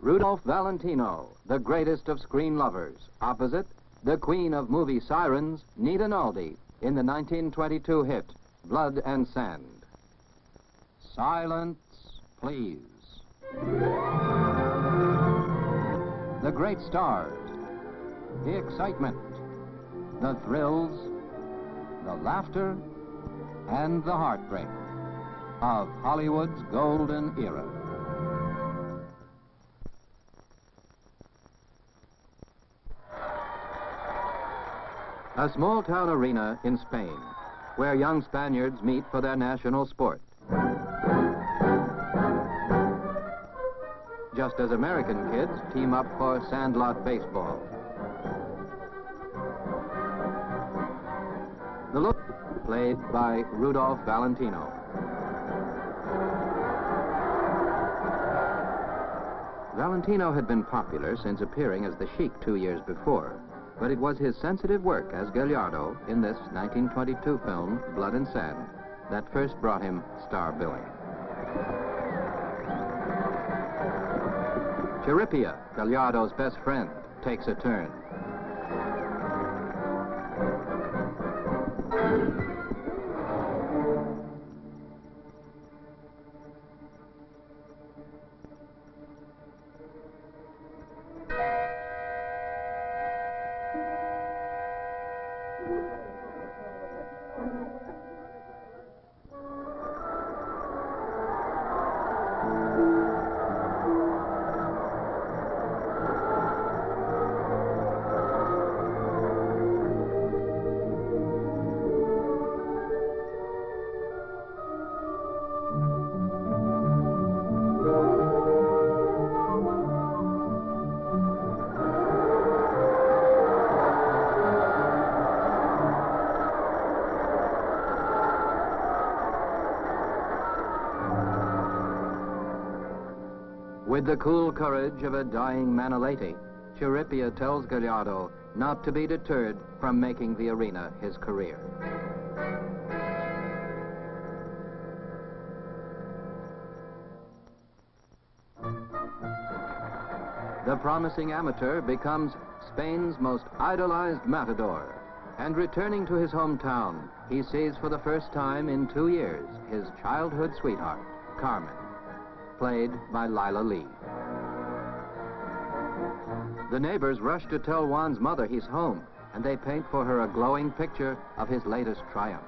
Rudolph Valentino, the greatest of screen lovers. Opposite, the queen of movie sirens, Nita Naldi, in the 1922 hit, Blood and Sand. Silence, please. The great stars, the excitement, the thrills, the laughter, and the heartbreak of Hollywood's golden era. A small-town arena in Spain, where young Spaniards meet for their national sport. Just as American kids team up for sandlot baseball. The look, played by Rudolph Valentino. Valentino had been popular since appearing as the Sheik 2 years before, but it was his sensitive work as Gallardo in this 1922 film, Blood and Sand, that first brought him star billing. Chirripia, Gallardo's best friend, takes a turn. With the cool courage of a dying Manolete, Chirripia tells Gallardo not to be deterred from making the arena his career. The promising amateur becomes Spain's most idolized matador, and returning to his hometown, he sees for the first time in 2 years his childhood sweetheart, Carmen, played by Lila Lee. The neighbors rush to tell Juan's mother he's home, and they paint for her a glowing picture of his latest triumph.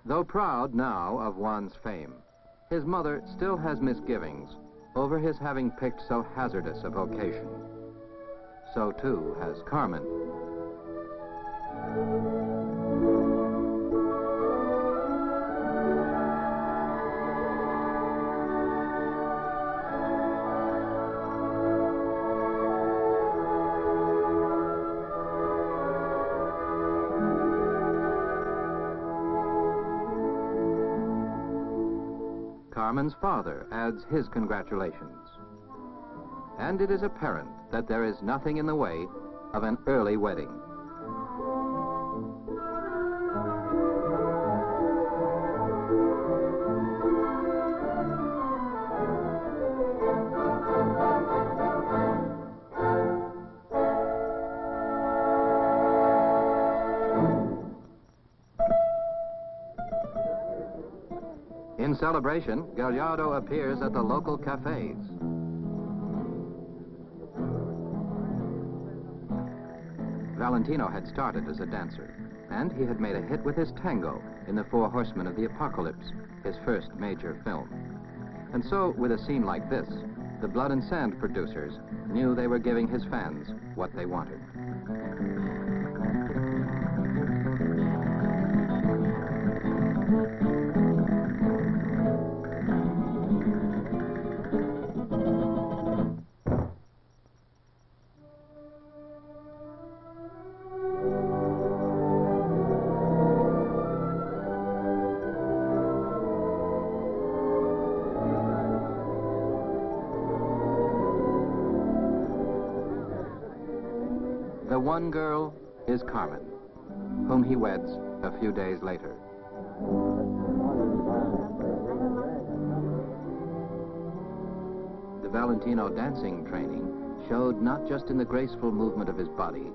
Though proud now of Juan's fame, his mother still has misgivings over his having picked so hazardous a vocation. So too has Carmen. Carmen's father adds his congratulations. And it is apparent that there is nothing in the way of an early wedding. In celebration, Gallardo appears at the local cafes. Valentino had started as a dancer, and he had made a hit with his tango in The Four Horsemen of the Apocalypse, his first major film. And so, with a scene like this, the Blood and Sand producers knew they were giving his fans what they wanted. The one girl is Carmen, whom he weds a few days later. The Valentino dancing training showed not just in the graceful movement of his body,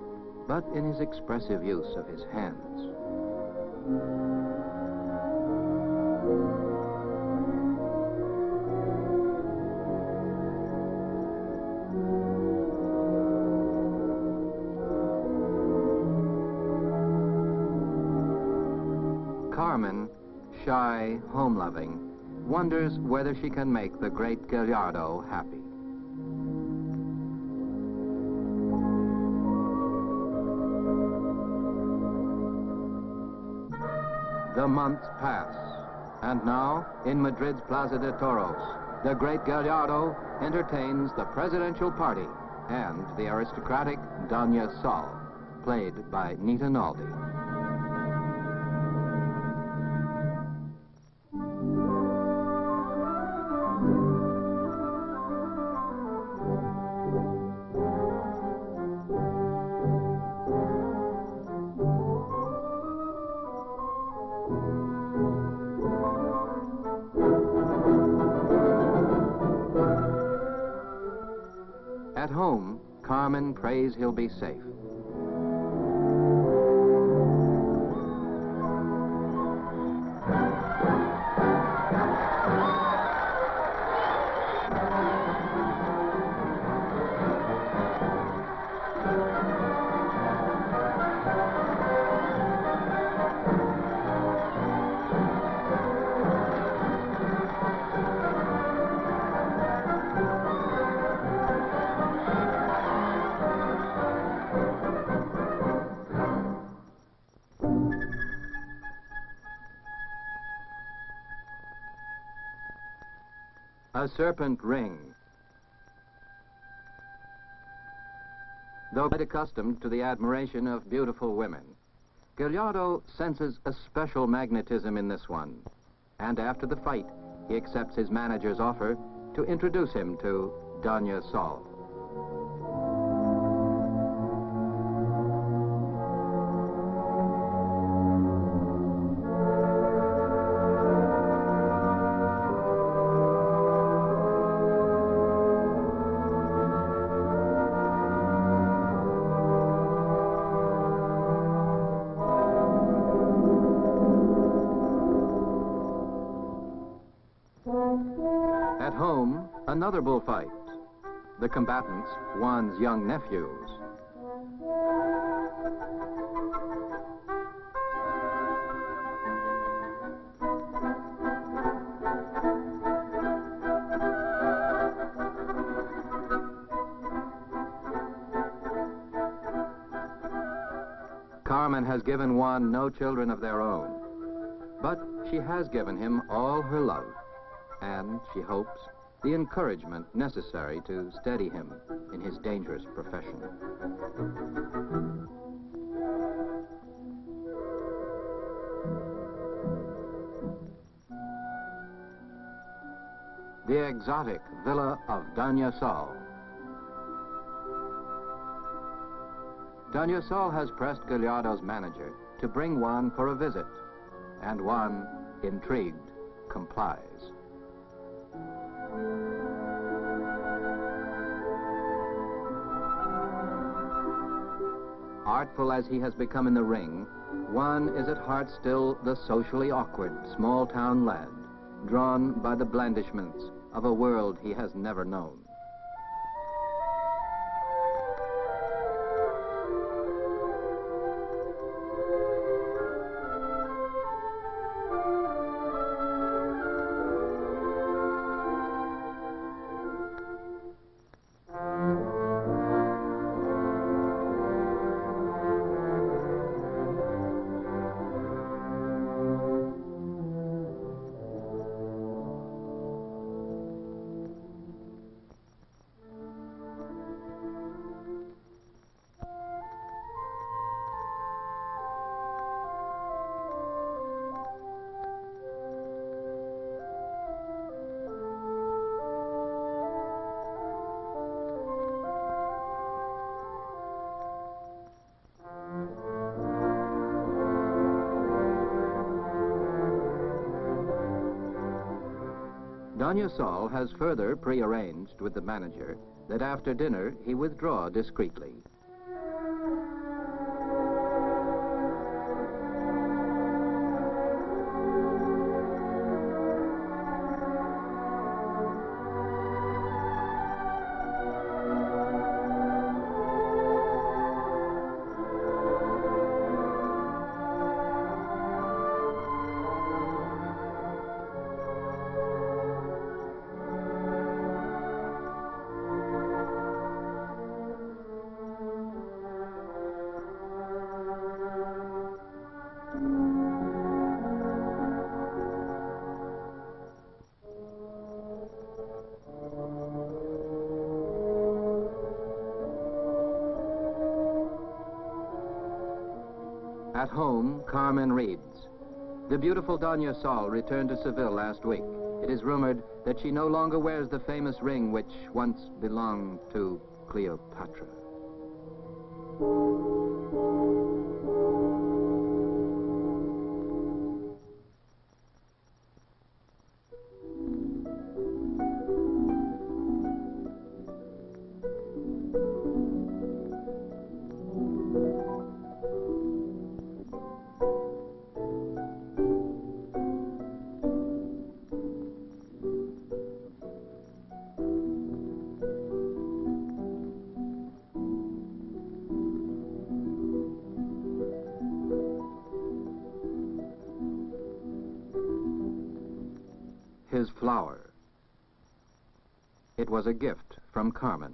but in his expressive use of his hands. Carmen, shy, home-loving, wonders whether she can make the great Gallardo happy. The months pass, and now, in Madrid's Plaza de Toros, the great Gallardo entertains the presidential party and the aristocratic Doña Sol, played by Nita Naldi. At home, Carmen prays he'll be safe. A serpent ring. Though quite accustomed to the admiration of beautiful women, Gallardo senses a special magnetism in this one, and after the fight, he accepts his manager's offer to introduce him to Doña Sol. At home, another bullfight. The combatants, Juan's young nephews. Carmen has given Juan no children of their own, but she has given him all her love, and, she hopes, the encouragement necessary to steady him in his dangerous profession. The exotic villa of Doña Sol. Doña Sol has pressed Gallardo's manager to bring Juan for a visit, and Juan, intrigued, complies. Artful as he has become in the ring, Juan is at heart still the socially awkward small-town lad, drawn by the blandishments of a world he has never known. Doña Sol has further prearranged with the manager that after dinner he withdraw discreetly. At home, Carmen reads. The beautiful Doña Sol returned to Seville last week. It is rumored that she no longer wears the famous ring which once belonged to Cleopatra. His flower. It was a gift from Carmen.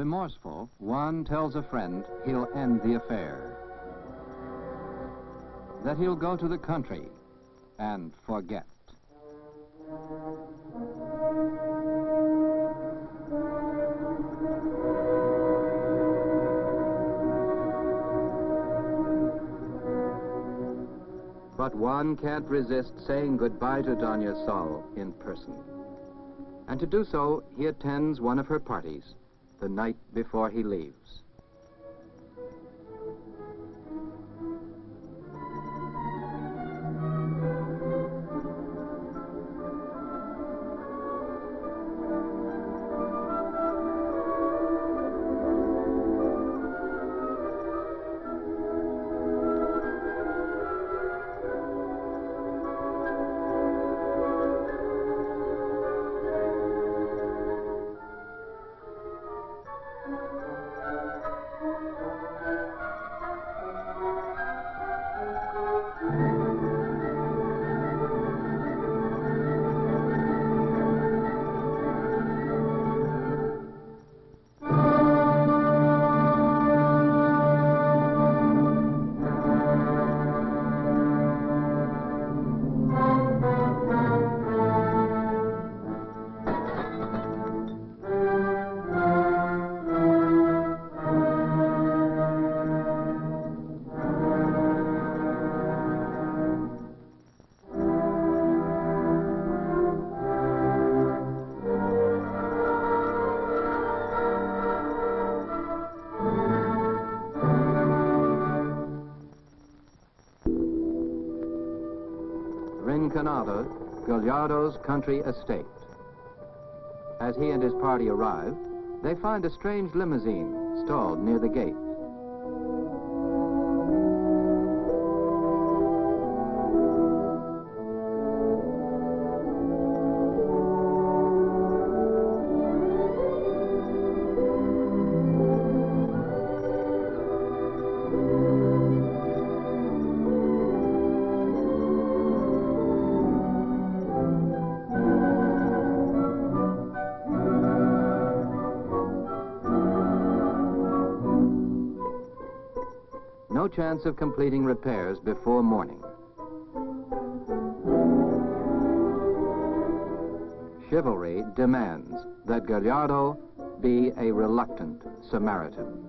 Remorseful, Juan tells a friend he'll end the affair. That he'll go to the country and forget. But Juan can't resist saying goodbye to Doña Sol in person. And to do so, he attends one of her parties the night before he leaves. Ensenada, Gallardo's country estate. As he and his party arrive, they find a strange limousine stalled near the gate. No chance of completing repairs before morning. Chivalry demands that Gallardo be a reluctant Samaritan.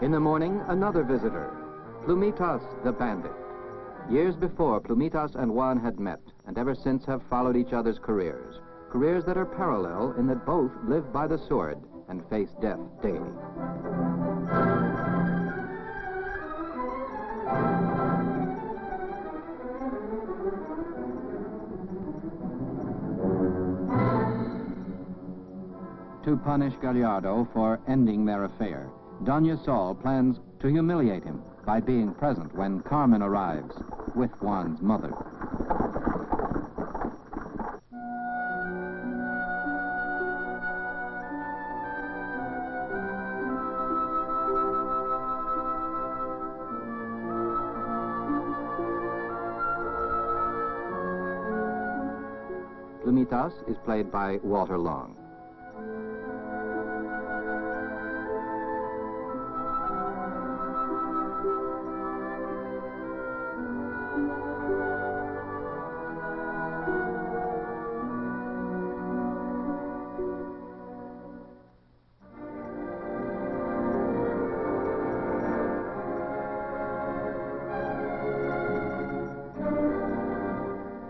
In the morning, another visitor, Plumitas the bandit. Years before, Plumitas and Juan had met, and ever since have followed each other's careers. Careers that are parallel in that both live by the sword and face death daily. To punish Gallardo for ending their affair, Doña Sol plans to humiliate him by being present when Carmen arrives with Juan's mother. Plumitas is played by Walter Long.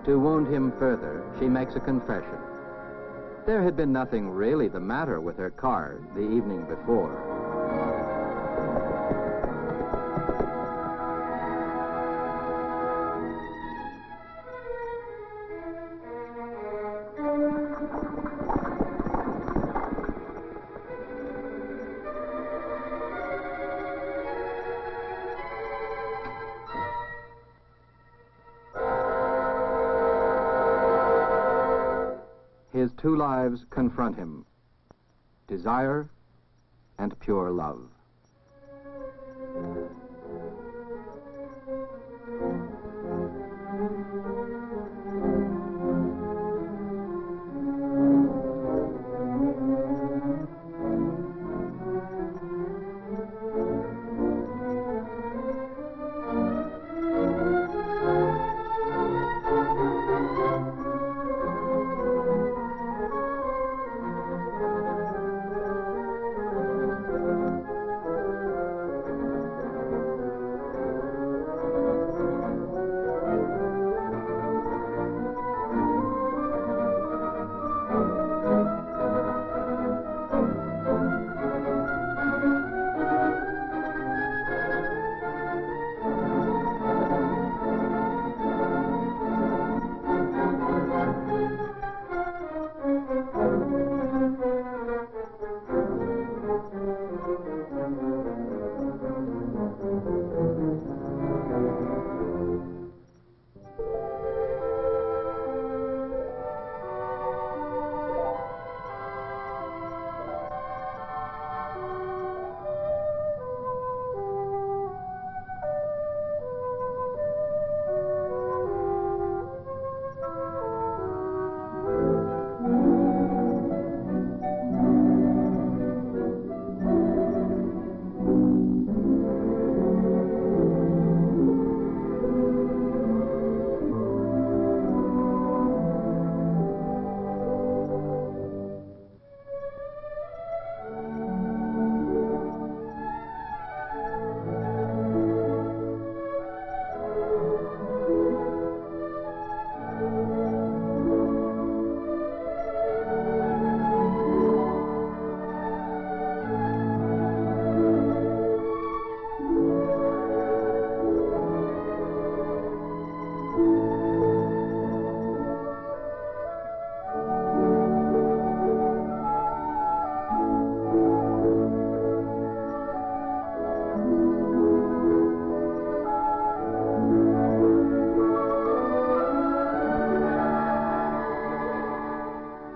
To wound him further, she makes a confession. There had been nothing really the matter with her car the evening before. His two lives confront him, desire and pure love.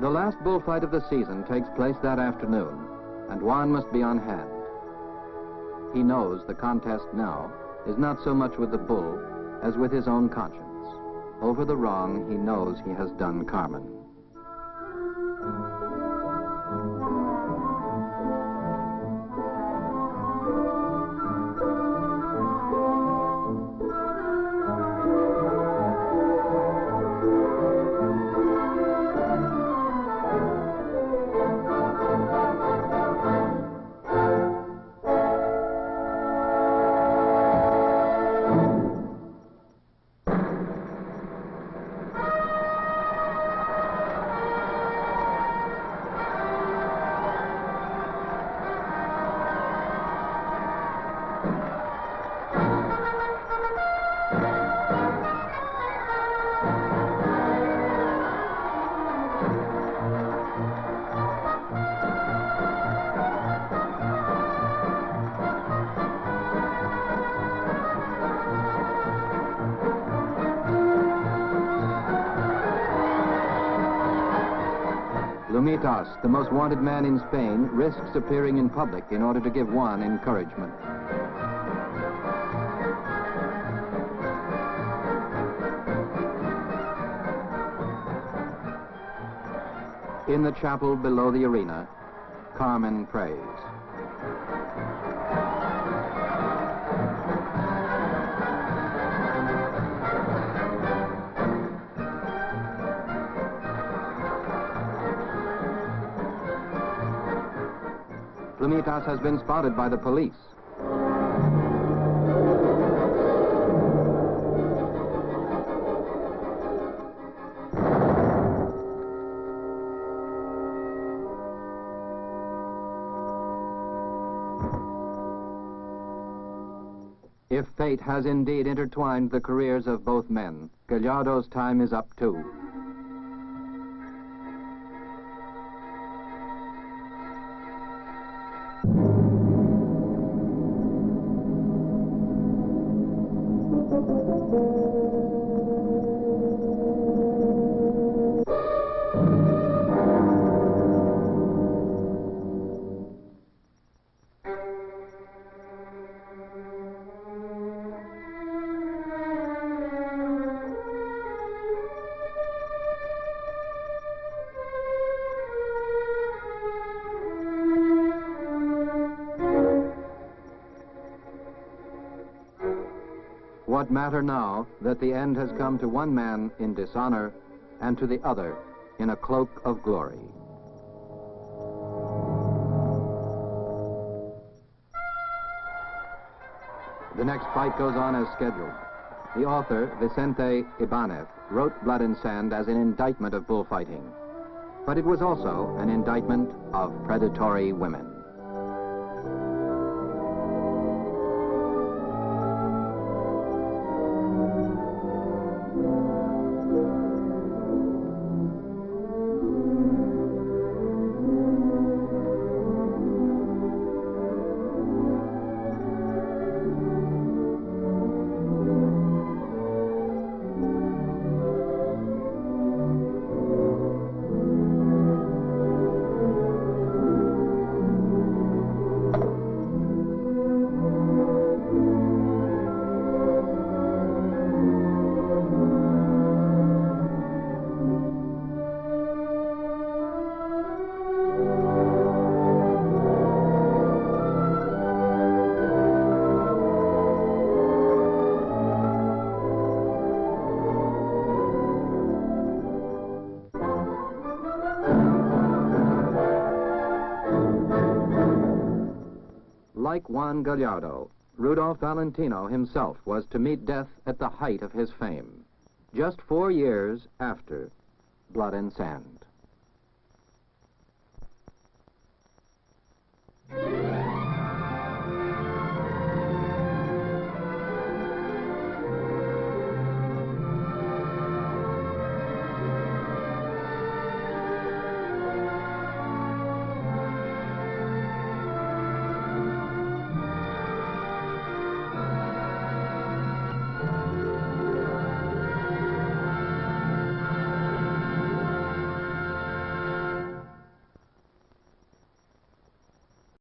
The last bullfight of the season takes place that afternoon, and Juan must be on hand. He knows the contest now is not so much with the bull as with his own conscience, over the wrong he knows he has done Carmen. Lumitas, the most wanted man in Spain, risks appearing in public in order to give Juan encouragement. In the chapel below the arena, Carmen prays. Lumitas has been spotted by the police. If fate has indeed intertwined the careers of both men, Gallardo's time is up too. What matter now that the end has come to one man in dishonor and to the other in a cloak of glory? The next fight goes on as scheduled. The author, Vicente Ibanez, wrote Blood and Sand as an indictment of bullfighting, but it was also an indictment of predatory women. Like Juan Gallardo, Rudolph Valentino himself was to meet death at the height of his fame, just 4 years after Blood and Sand.